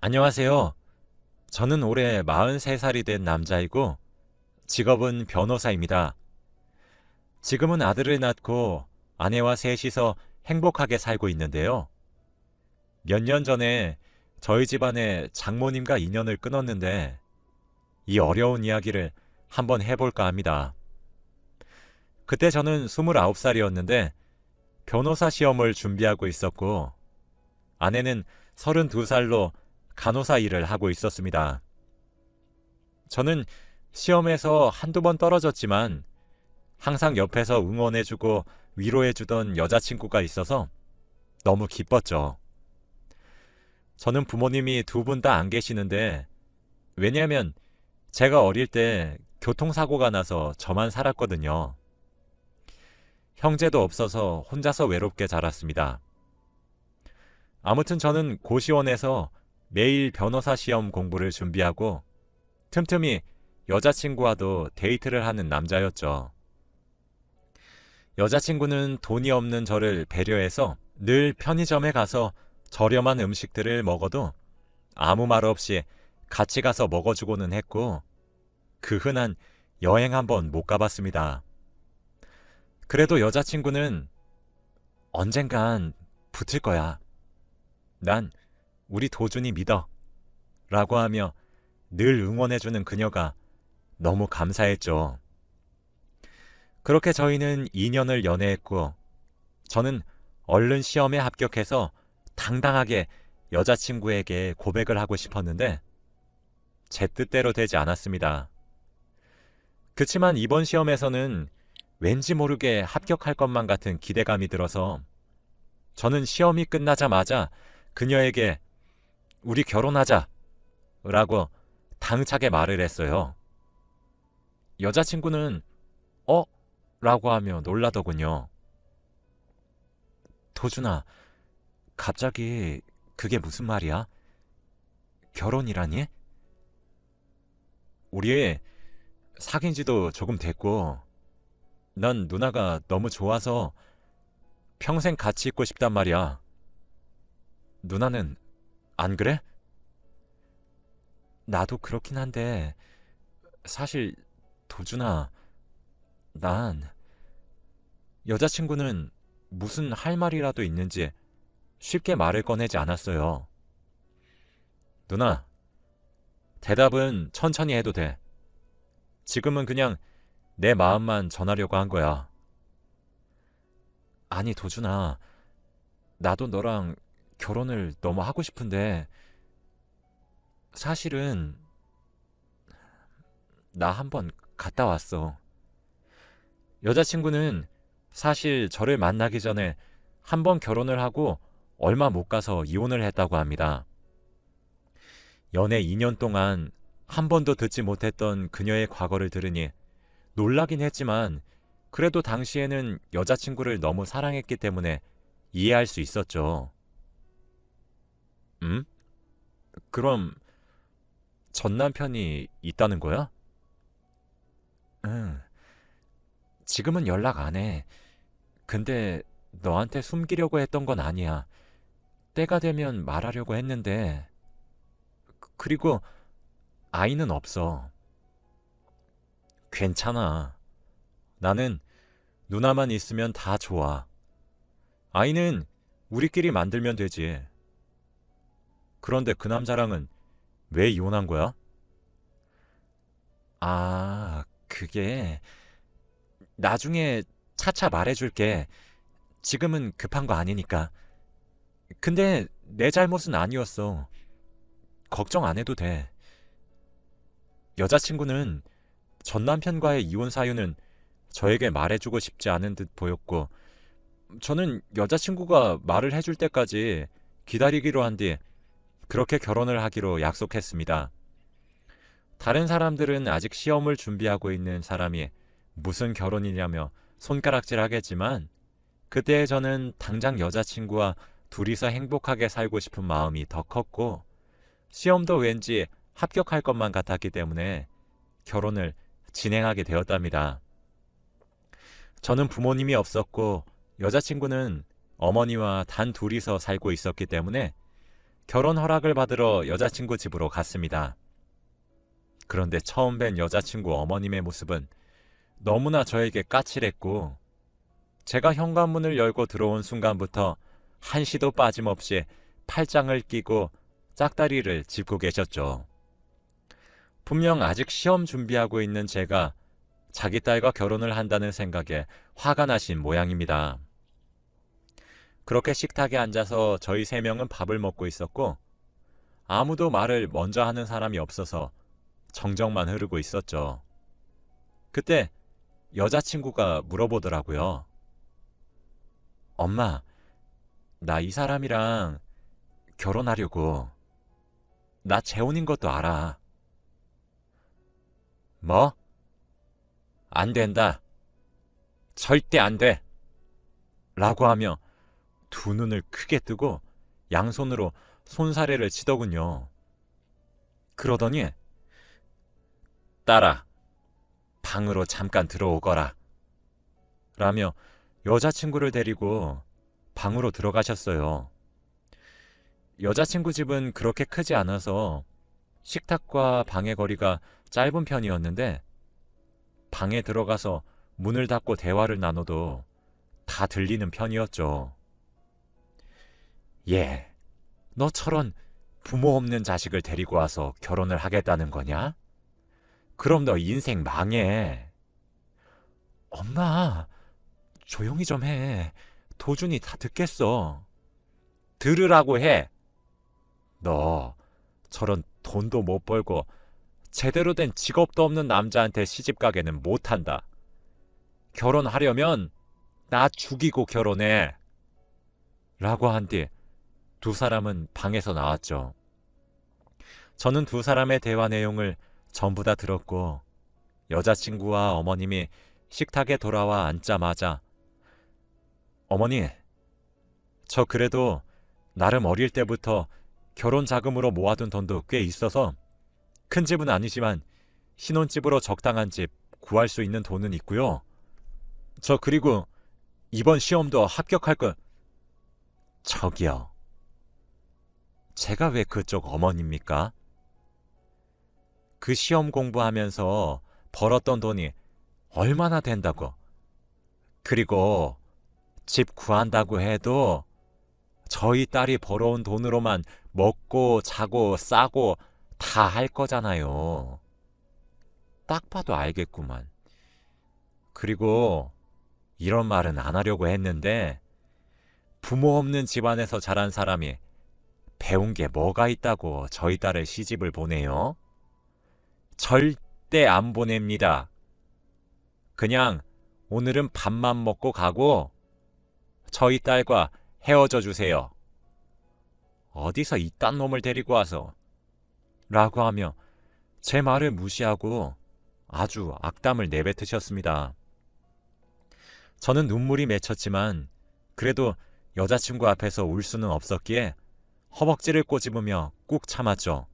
안녕하세요. 저는 올해 43살이 된 남자이고 직업은 변호사입니다. 지금은 아들을 낳고 아내와 셋이서 행복하게 살고 있는데요. 몇 년 전에 저희 집안에 장모님과 인연을 끊었는데 이 어려운 이야기를 한번 해볼까 합니다. 그때 저는 29살이었는데 변호사 시험을 준비하고 있었고 아내는 32살로 간호사 일을 하고 있었습니다. 저는 시험에서 한두 번 떨어졌지만 항상 옆에서 응원해주고 위로해주던 여자친구가 있어서 너무 기뻤죠. 저는 부모님이 두 분 다 안 계시는데 왜냐하면 제가 어릴 때 교통사고가 나서 저만 살았거든요. 형제도 없어서 혼자서 외롭게 자랐습니다. 아무튼 저는 고시원에서 매일 변호사 시험 공부를 준비하고 틈틈이 여자친구와도 데이트를 하는 남자였죠. 여자친구는 돈이 없는 저를 배려해서 늘 편의점에 가서 저렴한 음식들을 먹어도 아무 말 없이 같이 가서 먹어주고는 했고 그 흔한 여행 한번 못 가봤습니다. 그래도 여자친구는 언젠간 붙을 거야. 난 우리 도준이 믿어. 라고 하며 늘 응원해주는 그녀가 너무 감사했죠. 그렇게 저희는 2년을 연애했고 저는 얼른 시험에 합격해서 당당하게 여자친구에게 고백을 하고 싶었는데 제 뜻대로 되지 않았습니다. 그치만 이번 시험에서는 왠지 모르게 합격할 것만 같은 기대감이 들어서 저는 시험이 끝나자마자 그녀에게 우리 결혼하자 라고 당차게 말을 했어요. 여자친구는 라고 하며 놀라더군요. 도준아, 갑자기 그게 무슨 말이야? 결혼이라니? 우리 사귄 지도 조금 됐고 난 누나가 너무 좋아서 평생 같이 있고 싶단 말이야. 누나는 안 그래? 나도 그렇긴 한데 사실 도준아, 난 여자친구는 무슨 할 말이라도 있는지 쉽게 말을 꺼내지 않았어요. 누나, 대답은 천천히 해도 돼. 지금은 그냥 내 마음만 전하려고 한 거야. 아니, 도준아, 나도 너랑 결혼을 너무 하고 싶은데 사실은 나 한번 갔다 왔어. 여자친구는 사실 저를 만나기 전에 한 번 결혼을 하고 얼마 못 가서 이혼을 했다고 합니다. 연애 2년 동안 한 번도 듣지 못했던 그녀의 과거를 들으니 놀라긴 했지만 그래도 당시에는 여자친구를 너무 사랑했기 때문에 이해할 수 있었죠. 음? 그럼 전 남편이 있다는 거야? 응. 지금은 연락 안 해. 근데 너한테 숨기려고 했던 건 아니야. 때가 되면 말하려고 했는데. 그리고 아이는 없어. 괜찮아. 나는 누나만 있으면 다 좋아. 아이는 우리끼리 만들면 되지. 그런데 그 남자랑은 왜 이혼한 거야? 아, 그게 나중에 차차 말해줄게. 지금은 급한 거 아니니까. 근데 내 잘못은 아니었어. 걱정 안 해도 돼. 여자친구는 전 남편과의 이혼 사유는 저에게 말해주고 싶지 않은 듯 보였고, 저는 여자친구가 말을 해줄 때까지 기다리기로 한 뒤 그렇게 결혼을 하기로 약속했습니다. 다른 사람들은 아직 시험을 준비하고 있는 사람이 무슨 결혼이냐며 손가락질 하겠지만, 그때 저는 당장 여자친구와 둘이서 행복하게 살고 싶은 마음이 더 컸고, 시험도 왠지 합격할 것만 같았기 때문에 결혼을 진행하게 되었답니다. 저는 부모님이 없었고 여자친구는 어머니와 단 둘이서 살고 있었기 때문에 결혼 허락을 받으러 여자친구 집으로 갔습니다. 그런데 처음 뵌 여자친구 어머님의 모습은 너무나 저에게 까칠했고, 제가 현관문을 열고 들어온 순간부터 한시도 빠짐없이 팔짱을 끼고 짝다리를 짚고 계셨죠. 분명 아직 시험 준비하고 있는 제가 자기 딸과 결혼을 한다는 생각에 화가 나신 모양입니다. 그렇게 식탁에 앉아서 저희 세 명은 밥을 먹고 있었고, 아무도 말을 먼저 하는 사람이 없어서 정적만 흐르고 있었죠. 그때 여자친구가 물어보더라고요. 엄마, 나 이 사람이랑 결혼하려고. 나 재혼인 것도 알아. 뭐? 안 된다. 절대 안 돼. 라고 하며 두 눈을 크게 뜨고 양손으로 손사래를 치더군요. 그러더니 딸아, 방으로 잠깐 들어오거라. 라며 여자친구를 데리고 방으로 들어가셨어요. 여자친구 집은 그렇게 크지 않아서 식탁과 방의 거리가 짧은 편이었는데, 방에 들어가서 문을 닫고 대화를 나눠도 다 들리는 편이었죠. 예, 너처럼 부모 없는 자식을 데리고 와서 결혼을 하겠다는 거냐? 그럼 너 인생 망해. 엄마, 조용히 좀 해. 도준이 다 듣겠어. 들으라고 해. 너 저런 돈도 못 벌고 제대로 된 직업도 없는 남자한테 시집가게는 못한다. 결혼하려면 나 죽이고 결혼해. 라고 한 뒤 두 사람은 방에서 나왔죠. 저는 두 사람의 대화 내용을 전부 다 들었고, 여자친구와 어머님이 식탁에 돌아와 앉자마자 어머니, 저 그래도 나름 어릴 때부터 결혼 자금으로 모아둔 돈도 꽤 있어서 큰 집은 아니지만 신혼집으로 적당한 집 구할 수 있는 돈은 있고요. 저 그리고 이번 시험도 합격할 거. 저기요. 제가 왜 그쪽 어머니입니까? 그 시험 공부하면서 벌었던 돈이 얼마나 된다고. 그리고 집 구한다고 해도 저희 딸이 벌어온 돈으로만 먹고 자고 싸고 다 할 거잖아요. 딱 봐도 알겠구만. 그리고 이런 말은 안 하려고 했는데, 부모 없는 집안에서 자란 사람이 배운 게 뭐가 있다고 저희 딸을 시집을 보내요? 절대 안 보냅니다. 그냥 오늘은 밥만 먹고 가고 저희 딸과 헤어져 주세요. 어디서 이딴 놈을 데리고 와서. 라고 하며 제 말을 무시하고 아주 악담을 내뱉으셨습니다. 저는 눈물이 맺혔지만 그래도 여자친구 앞에서 울 수는 없었기에 허벅지를 꼬집으며 꾹 참았죠.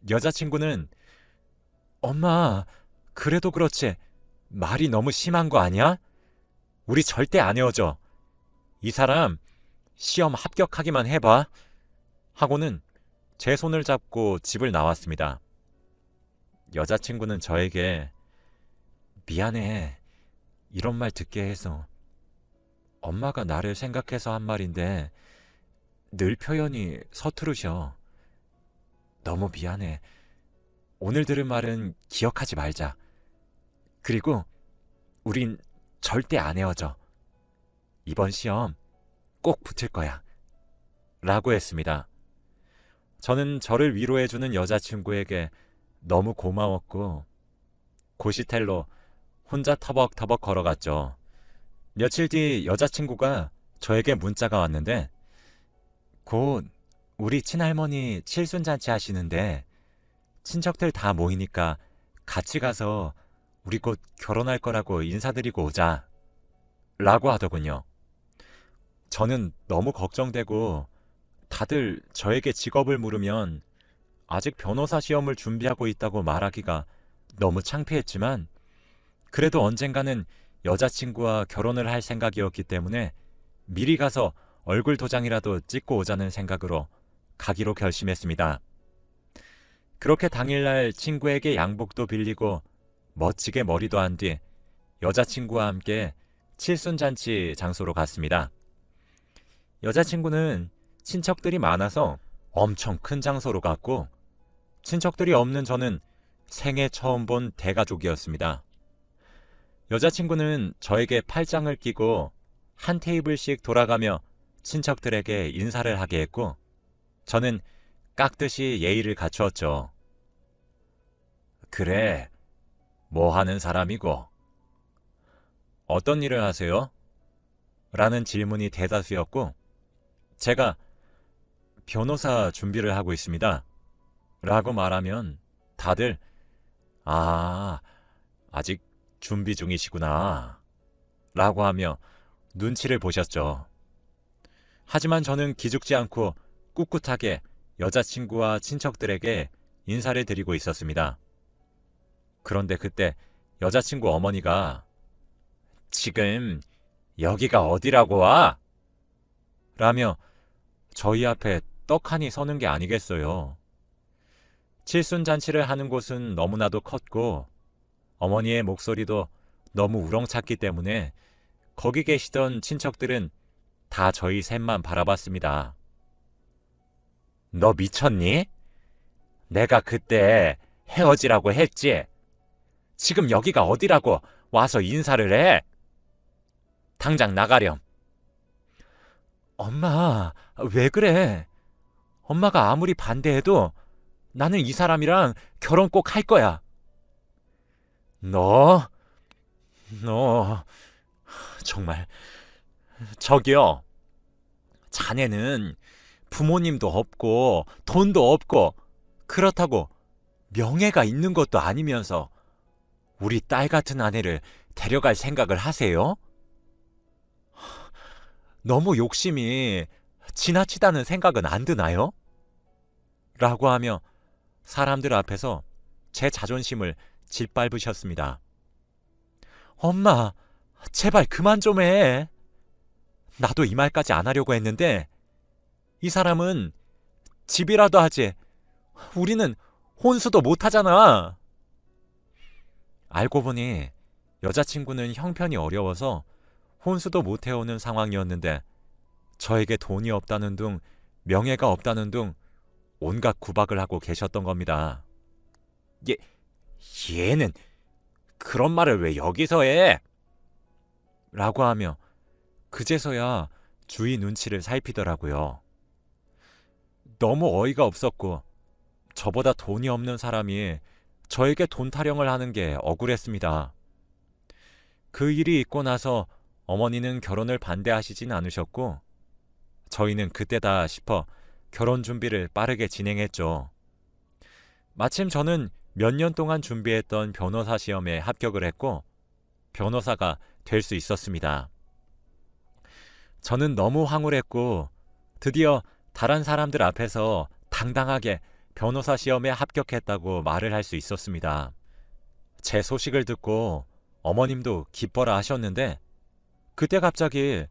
여자친구는 엄마, 그래도 그렇지 말이 너무 심한 거 아니야? 우리 절대 안 헤어져. 이 사람 시험 합격하기만 해봐. 하고는 제 손을 잡고 집을 나왔습니다. 여자친구는 저에게 미안해. 이런 말 듣게 해서. 엄마가 나를 생각해서 한 말인데 늘 표현이 서투르셔. 너무 미안해. 오늘 들은 말은 기억하지 말자. 그리고 우린 절대 안 헤어져. 이번 시험 꼭 붙을 거야. 라고 했습니다. 저는 저를 위로해주는 여자친구에게 너무 고마웠고 고시텔로 혼자 터벅터벅 걸어갔죠. 며칠 뒤 여자친구가 저에게 문자가 왔는데, 곧 우리 친할머니 칠순잔치 하시는데 친척들 다 모이니까 같이 가서 우리 곧 결혼할 거라고 인사드리고 오자. 라고 하더군요. 저는 너무 걱정되고 다들 저에게 직업을 물으면 아직 변호사 시험을 준비하고 있다고 말하기가 너무 창피했지만, 그래도 언젠가는 여자친구와 결혼을 할 생각이었기 때문에 미리 가서 얼굴 도장이라도 찍고 오자는 생각으로 가기로 결심했습니다. 그렇게 당일날 친구에게 양복도 빌리고 멋지게 머리도 한 뒤 여자친구와 함께 칠순잔치 장소로 갔습니다. 여자친구는 친척들이 많아서 엄청 큰 장소로 갔고, 친척들이 없는 저는 생애 처음 본 대가족이었습니다. 여자친구는 저에게 팔짱을 끼고 한 테이블씩 돌아가며 친척들에게 인사를 하게 했고, 저는 깍듯이 예의를 갖추었죠. 그래, 뭐 하는 사람이고? 어떤 일을 하세요? 라는 질문이 대다수였고, 제가 변호사 준비를 하고 있습니다. 라고 말하면 다들 아직 준비 중이시구나. 라고 하며 눈치를 보셨죠. 하지만 저는 기죽지 않고 꿋꿋하게 여자친구와 친척들에게 인사를 드리고 있었습니다. 그런데 그때 여자친구 어머니가 지금 여기가 어디라고 와? 라며 저희 앞에 떡하니 서는 게 아니겠어요. 칠순잔치를 하는 곳은 너무나도 컸고 어머니의 목소리도 너무 우렁찼기 때문에 거기 계시던 친척들은 다 저희 셋만 바라봤습니다. 너 미쳤니? 내가 그때 헤어지라고 했지? 지금 여기가 어디라고 와서 인사를 해? 당장 나가렴. 엄마, 왜 그래? 엄마가 아무리 반대해도 나는 이 사람이랑 결혼 꼭 할 거야. 너, 정말. 저기요. 자네는 부모님도 없고 돈도 없고 그렇다고 명예가 있는 것도 아니면서 우리 딸 같은 아내를 데려갈 생각을 하세요? 너무 욕심이 지나치다는 생각은 안 드나요? 라고 하며 사람들 앞에서 제 자존심을 짓밟으셨습니다. 엄마, 제발 그만 좀 해. 나도 이 말까지 안 하려고 했는데 이 사람은 집이라도 하지. 우리는 혼수도 못 하잖아. 알고 보니 여자친구는 형편이 어려워서 혼수도 못 해오는 상황이었는데 저에게 돈이 없다는 둥, 명예가 없다는 둥 온갖 구박을 하고 계셨던 겁니다. 얘는 그런 말을 왜 여기서 해? 라고 하며 그제서야 주위 눈치를 살피더라고요. 너무 어이가 없었고 저보다 돈이 없는 사람이 저에게 돈 타령을 하는 게 억울했습니다. 그 일이 있고 나서 어머니는 결혼을 반대하시진 않으셨고 저희는 그때다 싶어 결혼 준비를 빠르게 진행했죠. 마침 저는 몇 년 동안 준비했던 변호사 시험에 합격을 했고 변호사가 될 수 있었습니다. 저는 너무 황홀했고 드디어 다른 사람들 앞에서 당당하게 변호사 시험에 합격했다고 말을 할 수 있었습니다. 제 소식을 듣고 어머님도 기뻐라 하셨는데 그때 갑자기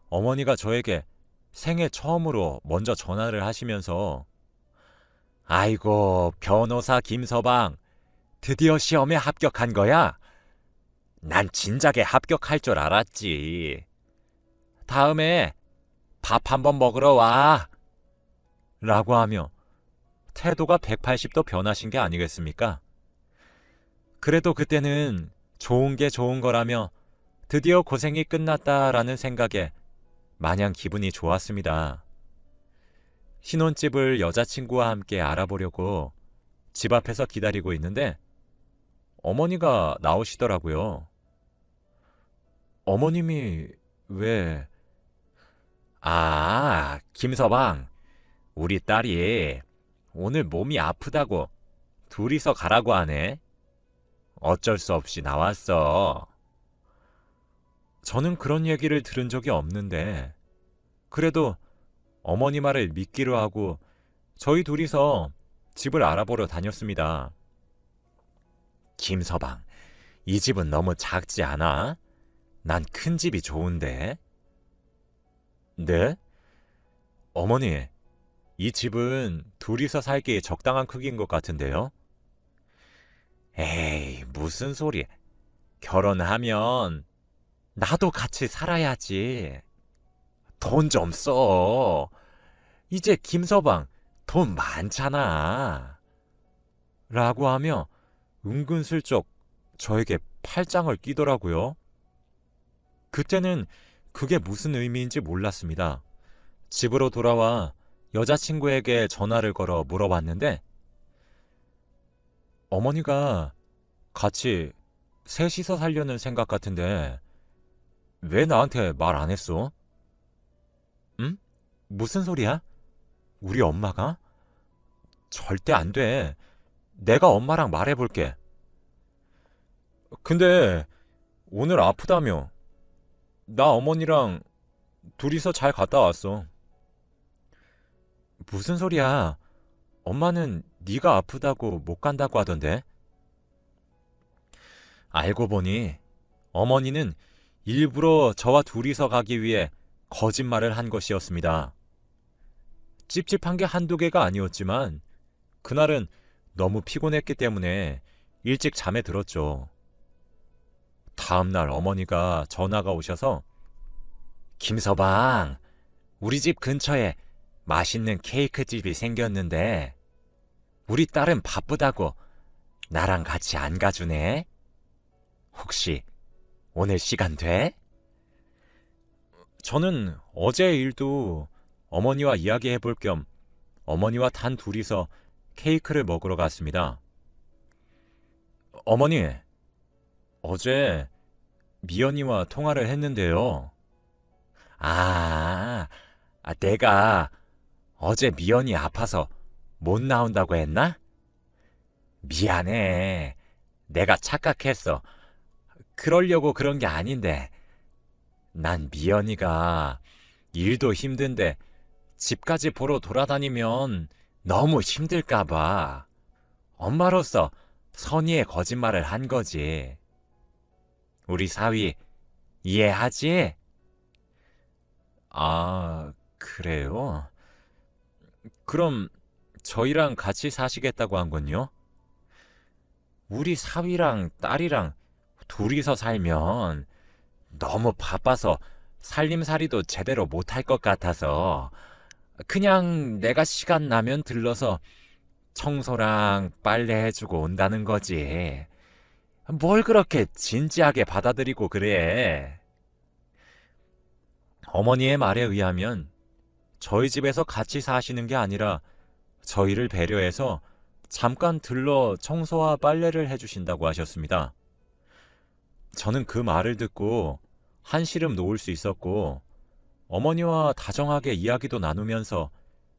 어머니가 저에게 생애 처음으로 먼저 전화를 하시면서 아이고, 변호사 김서방, 드디어 시험에 합격한 거야? 난 진작에 합격할 줄 알았지. 다음에 밥 한번 먹으러 와. 라고 하며 태도가 180도 변하신 게 아니겠습니까? 그래도 그때는 좋은 게 좋은 거라며 드디어 고생이 끝났다라는 생각에 마냥 기분이 좋았습니다. 신혼집을 여자친구와 함께 알아보려고 집 앞에서 기다리고 있는데 어머니가 나오시더라고요. 어머님이 왜... 김서방, 우리 딸이 오늘 몸이 아프다고 둘이서 가라고 하네. 어쩔 수 없이 나왔어. 저는 그런 얘기를 들은 적이 없는데 그래도 어머니 말을 믿기로 하고 저희 둘이서 집을 알아보러 다녔습니다. 김서방, 이 집은 너무 작지 않아? 난 큰 집이 좋은데. 네? 어머니, 이 집은 둘이서 살기에 적당한 크기인 것 같은데요? 에이, 무슨 소리. 결혼하면 나도 같이 살아야지. 돈 좀 써. 이제 김서방 돈 많잖아. 라고 하며 은근슬쩍 저에게 팔짱을 끼더라고요. 그때는 그게 무슨 의미인지 몰랐습니다. 집으로 돌아와 여자친구에게 전화를 걸어 물어봤는데 어머니가 같이 셋이서 살려는 생각 같은데 왜 나한테 말 안 했어? 응? 무슨 소리야? 우리 엄마가? 절대 안 돼. 내가 엄마랑 말해볼게. 근데 오늘 아프다며. 나 어머니랑 둘이서 잘 갔다 왔어. 무슨 소리야? 엄마는 네가 아프다고 못 간다고 하던데. 알고 보니 어머니는 일부러 저와 둘이서 가기 위해 거짓말을 한 것이었습니다. 찝찝한 게 한두 개가 아니었지만 그날은 너무 피곤했기 때문에 일찍 잠에 들었죠. 다음날 어머니가 전화가 오셔서 김서방, 우리 집 근처에 맛있는 케이크 집이 생겼는데 우리 딸은 바쁘다고 나랑 같이 안 가주네? 혹시 오늘 시간 돼? 저는 어제 일도 어머니와 이야기해 볼 겸 어머니와 단 둘이서 케이크를 먹으러 갔습니다. 어머니, 어제 미연이와 통화를 했는데요. 아, 내가 어제 미연이 아파서 못 나온다고 했나? 미안해. 내가 착각했어. 그러려고 그런 게 아닌데. 난 미연이가 일도 힘든데 집까지 보러 돌아다니면 너무 힘들까 봐. 엄마로서 선의의 거짓말을 한 거지. 우리 사위 이해하지? 아, 그래요? 그럼 저희랑 같이 사시겠다고 한 건요? 우리 사위랑 딸이랑 둘이서 살면 너무 바빠서 살림살이도 제대로 못할 것 같아서 그냥 내가 시간 나면 들러서 청소랑 빨래 해주고 온다는 거지. 뭘 그렇게 진지하게 받아들이고 그래? 어머니의 말에 의하면 저희 집에서 같이 사시는 게 아니라 저희를 배려해서 잠깐 들러 청소와 빨래를 해주신다고 하셨습니다. 저는 그 말을 듣고 한시름 놓을 수 있었고 어머니와 다정하게 이야기도 나누면서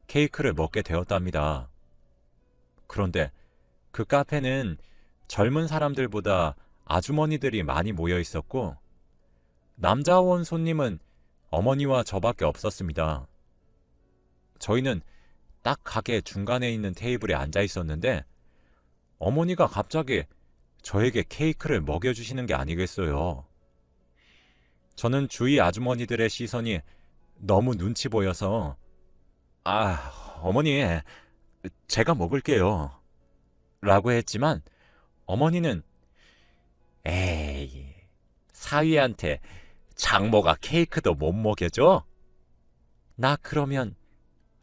케이크를 먹게 되었답니다. 그런데 그 카페는 젊은 사람들보다 아주머니들이 많이 모여 있었고 남자원 손님은 어머니와 저밖에 없었습니다. 저희는 딱 가게 중간에 있는 테이블에 앉아 있었는데 어머니가 갑자기 저에게 케이크를 먹여주시는 게 아니겠어요. 저는 주위 아주머니들의 시선이 너무 눈치 보여서 어머니, 제가 먹을게요. 라고 했지만 어머니는 에이, 사위한테 장모가 케이크도 못 먹여줘? 나 그러면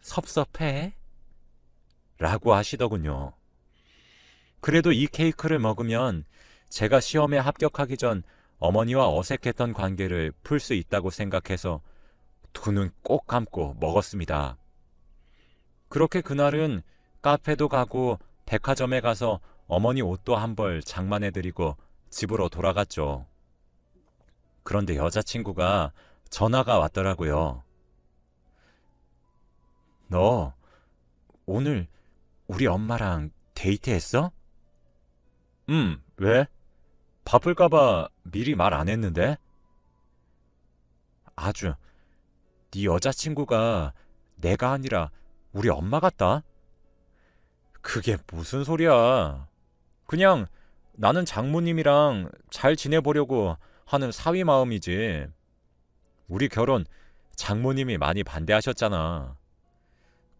섭섭해? 라고 하시더군요. 그래도 이 케이크를 먹으면 제가 시험에 합격하기 전 어머니와 어색했던 관계를 풀 수 있다고 생각해서 두 눈 꼭 감고 먹었습니다. 그렇게 그날은 카페도 가고 백화점에 가서 어머니 옷도 한 벌 장만해드리고 집으로 돌아갔죠. 그런데 여자친구가 전화가 왔더라고요. 너 오늘 우리 엄마랑 데이트했어? 왜? 바쁠까봐 미리 말 안 했는데? 아주 네 여자친구가 내가 아니라 우리 엄마 같다? 그게 무슨 소리야? 그냥 나는 장모님이랑 잘 지내보려고 하는 사위 마음이지. 우리 결혼 장모님이 많이 반대하셨잖아.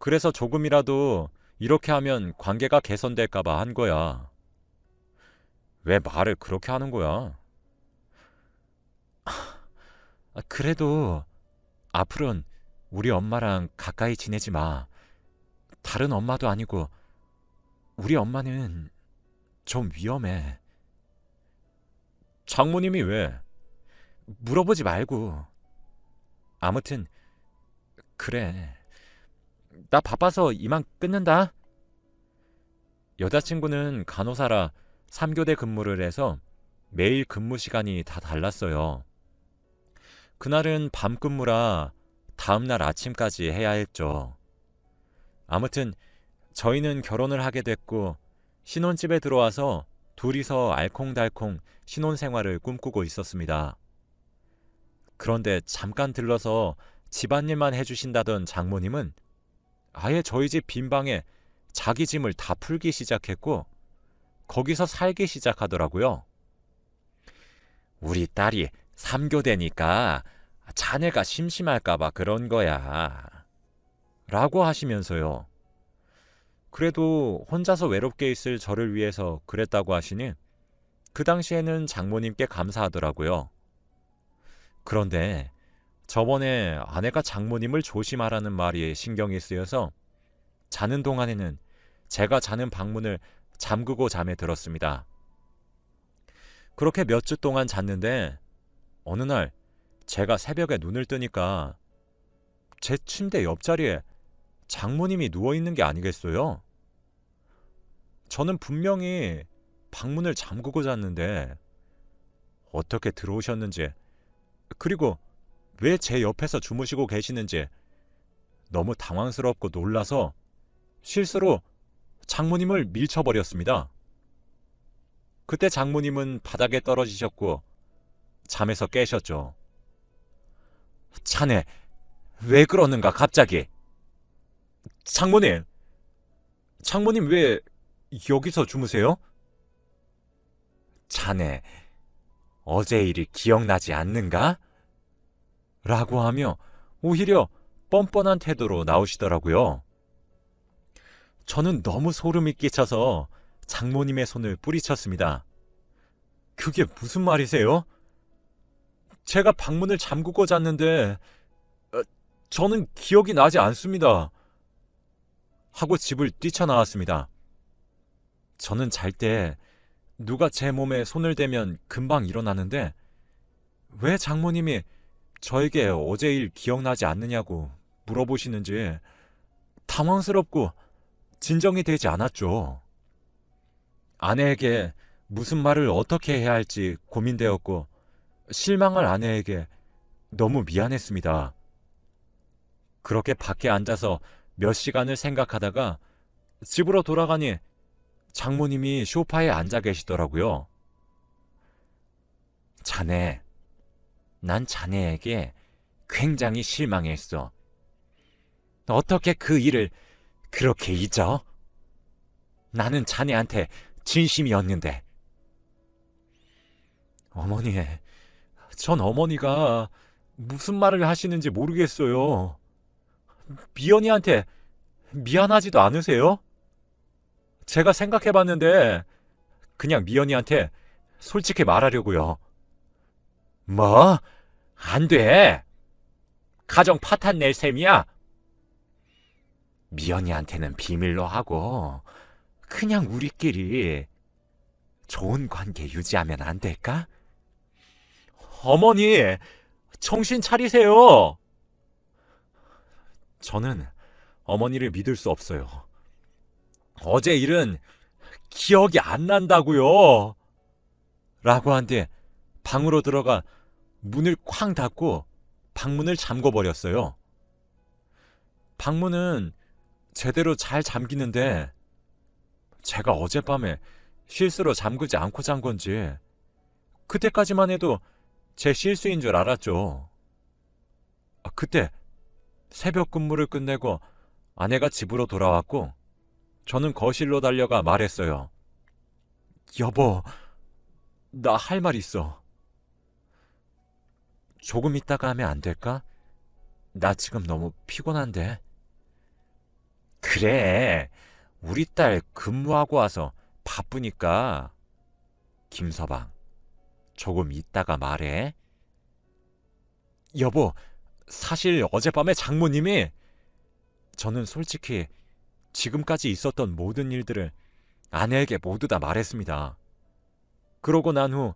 그래서 조금이라도 이렇게 하면 관계가 개선될까봐 한 거야. 왜 말을 그렇게 하는 거야? 그래도 앞으로는 우리 엄마랑 가까이 지내지 마. 다른 엄마도 아니고 우리 엄마는 좀 위험해. 장모님이 왜? 물어보지 말고. 아무튼 그래. 나 바빠서 이만 끊는다. 여자친구는 간호사라 3교대 근무를 해서 매일 근무 시간이 다 달랐어요. 그날은 밤 근무라 다음날 아침까지 해야 했죠. 아무튼 저희는 결혼을 하게 됐고 신혼집에 들어와서 둘이서 알콩달콩 신혼생활을 꿈꾸고 있었습니다. 그런데 잠깐 들러서 집안일만 해주신다던 장모님은 아예 저희 집 빈방에 자기 짐을 다 풀기 시작했고 거기서 살기 시작하더라고요. 우리 딸이 3교대니까 자네가 심심할까봐 그런 거야. 라고 하시면서요. 그래도 혼자서 외롭게 있을 저를 위해서 그랬다고 하시니 그 당시에는 장모님께 감사하더라고요. 그런데 저번에 아내가 장모님을 조심하라는 말이 신경이 쓰여서 자는 동안에는 제가 자는 방문을 잠그고 잠에 들었습니다. 그렇게 몇 주 동안 잤는데 어느 날 제가 새벽에 눈을 뜨니까 제 침대 옆자리에 장모님이 누워있는 게 아니겠어요? 저는 분명히 방문을 잠그고 잤는데 어떻게 들어오셨는지 그리고 왜 제 옆에서 주무시고 계시는지 너무 당황스럽고 놀라서 실수로 장모님을 밀쳐버렸습니다. 그때 장모님은 바닥에 떨어지셨고 잠에서 깨셨죠. 자네 왜 그러는가 갑자기? 장모님 왜 여기서 주무세요? 자네 어제 일이 기억나지 않는가? 라고 하며 오히려 뻔뻔한 태도로 나오시더라고요. 저는 너무 소름이 끼쳐서 장모님의 손을 뿌리쳤습니다. 그게 무슨 말이세요? 제가 방문을 잠그고 잤는데 저는 기억이 나지 않습니다. 하고 집을 뛰쳐나왔습니다. 저는 잘 때 누가 제 몸에 손을 대면 금방 일어나는데 왜 장모님이 저에게 어제 일 기억나지 않느냐고 물어보시는지 당황스럽고 진정이 되지 않았죠. 아내에게 무슨 말을 어떻게 해야 할지 고민되었고 실망할 아내에게 너무 미안했습니다. 그렇게 밖에 앉아서 몇 시간을 생각하다가 집으로 돌아가니 장모님이 소파에 앉아 계시더라고요. 자네, 난 자네에게 굉장히 실망했어. 어떻게 그 일을 그렇게 잊어? 나는 자네한테 진심이었는데. 어머니, 전 어머니가 무슨 말을 하시는지 모르겠어요. 미연이한테 미안하지도 않으세요? 제가 생각해봤는데 그냥 미연이한테 솔직히 말하려고요. 뭐? 안 돼. 가정 파탄 낼 셈이야. 미연이한테는 비밀로 하고 그냥 우리끼리 좋은 관계 유지하면 안 될까? 어머니, 정신 차리세요. 저는 어머니를 믿을 수 없어요. 어제 일은 기억이 안 난다고요. 라고 한 뒤 방으로 들어가 문을 쾅 닫고 방문을 잠궈버렸어요. 방문은 제대로 잘 잠기는데 제가 어젯밤에 실수로 잠그지 않고 잔 건지 그때까지만 해도 제 실수인 줄 알았죠. 그때 새벽 근무를 끝내고 아내가 집으로 돌아왔고 저는 거실로 달려가 말했어요. 여보, 나 할 말 있어. 조금 있다가 하면 안 될까? 나 지금 너무 피곤한데. 그래, 우리 딸 근무하고 와서 바쁘니까. 김서방, 조금 이따가 말해. 여보, 사실 어젯밤에 장모님이... 저는 솔직히 지금까지 있었던 모든 일들을 아내에게 모두 다 말했습니다. 그러고 난 후,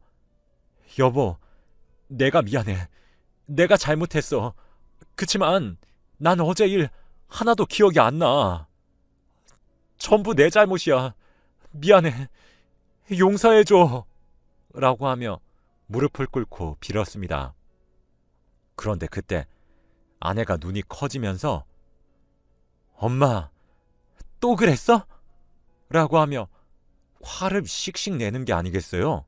여보, 내가 미안해. 내가 잘못했어. 그치만 난 어제 일 하나도 기억이 안 나. 전부 내 잘못이야. 미안해. 용서해줘. 라고 하며 무릎을 꿇고 빌었습니다. 그런데 그때 아내가 눈이 커지면서 엄마, 또 그랬어? 라고 하며 화를 씩씩 내는 게 아니겠어요?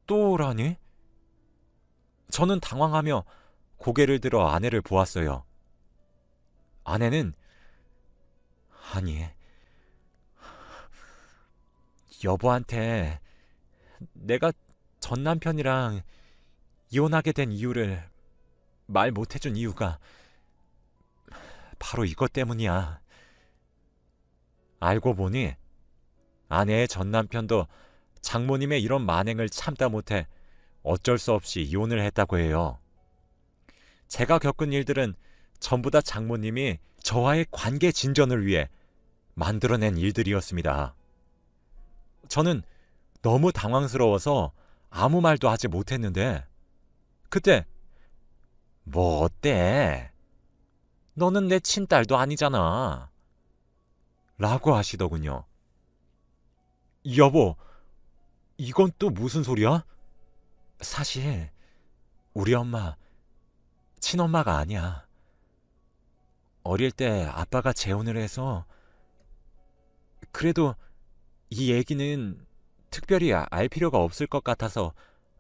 또라니? 저는 당황하며 고개를 들어 아내를 보았어요. 아내는 아니, 여보한테 내가 전 남편이랑 이혼하게 된 이유를 말 못해준 이유가 바로 이것 때문이야. 알고 보니 아내의 전 남편도 장모님의 이런 만행을 참다 못해 어쩔 수 없이 이혼을 했다고 해요. 제가 겪은 일들은 전부 다 장모님이 저와의 관계 진전을 위해 만들어낸 일들이었습니다. 저는 너무 당황스러워서 아무 말도 하지 못했는데 그때 뭐 어때? 너는 내 친딸도 아니잖아. 라고 하시더군요. 여보, 이건 또 무슨 소리야? 사실 우리 엄마 친엄마가 아니야. 어릴 때 아빠가 재혼을 해서 그래도 이 얘기는 특별히 알 필요가 없을 것 같아서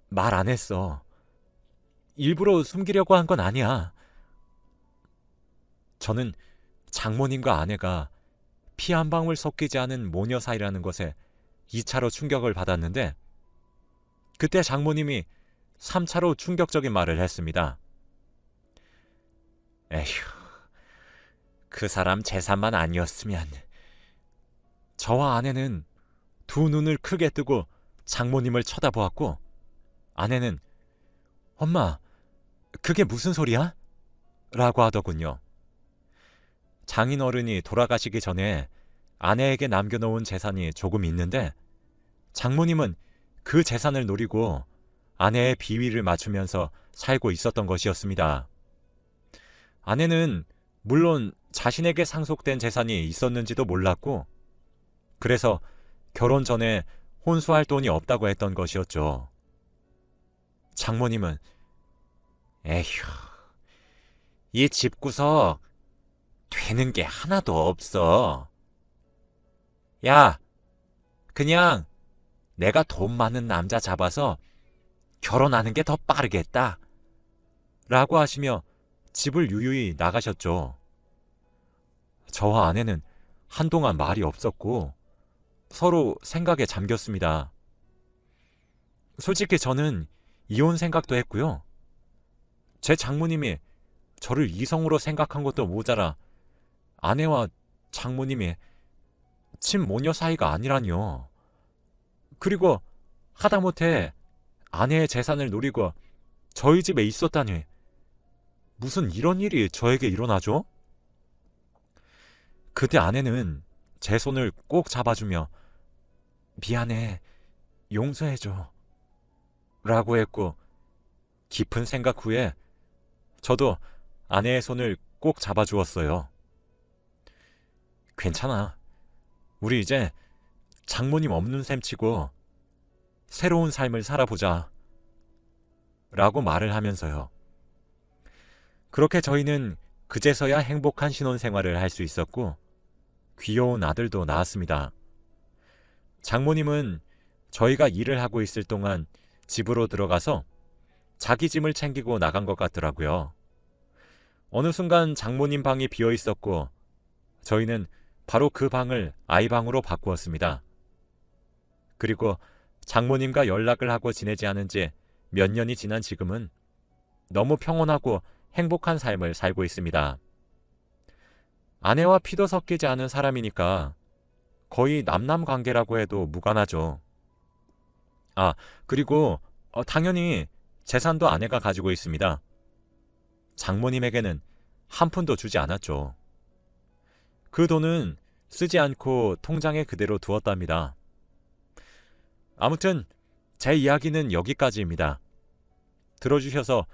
말 안 했어. 일부러 숨기려고 한 건 아니야. 저는 장모님과 아내가 피 한 방울 섞이지 않은 모녀 사이라는 것에 2차로 충격을 받았는데 그때 장모님이 3차로 충격적인 말을 했습니다. 에휴, 그 사람 재산만 아니었으면. 저와 아내는 두 눈을 크게 뜨고 장모님을 쳐다보았고 아내는 엄마, 그게 무슨 소리야? 라고 하더군요. 장인어른이 돌아가시기 전에 아내에게 남겨놓은 재산이 조금 있는데 장모님은 그 재산을 노리고 아내의 비위를 맞추면서 살고 있었던 것이었습니다. 아내는 물론 자신에게 상속된 재산이 있었는지도 몰랐고 그래서 결혼 전에 혼수할 돈이 없다고 했던 것이었죠. 장모님은 에휴, 이 집구석 되는 게 하나도 없어. 야, 그냥 내가 돈 많은 남자 잡아서 결혼하는 게 더 빠르겠다. 라고 하시며 집을 유유히 나가셨죠. 저와 아내는 한동안 말이 없었고 서로 생각에 잠겼습니다. 솔직히 저는 이혼 생각도 했고요. 제 장모님이 저를 이성으로 생각한 것도 모자라 아내와 장모님이 친모녀 사이가 아니라니요. 그리고 하다못해 아내의 재산을 노리고 저희 집에 있었다니 무슨 이런 일이 저에게 일어나죠? 그때 아내는 제 손을 꼭 잡아주며 미안해, 용서해줘 라고 했고 깊은 생각 후에 저도 아내의 손을 꼭 잡아주었어요. 괜찮아. 우리 이제 장모님 없는 셈 치고 새로운 삶을 살아보자 라고 말을 하면서요. 그렇게 저희는 그제서야 행복한 신혼생활을 할 수 있었고 귀여운 아들도 낳았습니다. 장모님은 저희가 일을 하고 있을 동안 집으로 들어가서 자기 짐을 챙기고 나간 것 같더라고요. 어느 순간 장모님 방이 비어 있었고 저희는 바로 그 방을 아이 방으로 바꾸었습니다. 그리고 장모님과 연락을 하고 지내지 않은 지 몇 년이 지난 지금은 너무 평온하고 행복한 삶을 살고 있습니다. 아내와 피도 섞이지 않은 사람이니까 거의 남남 관계라고 해도 무관하죠. 아, 그리고 당연히 재산도 아내가 가지고 있습니다. 장모님에게는 한 푼도 주지 않았죠. 그 돈은 쓰지 않고 통장에 그대로 두었답니다. 아무튼 제 이야기는 여기까지입니다. 들어주셔서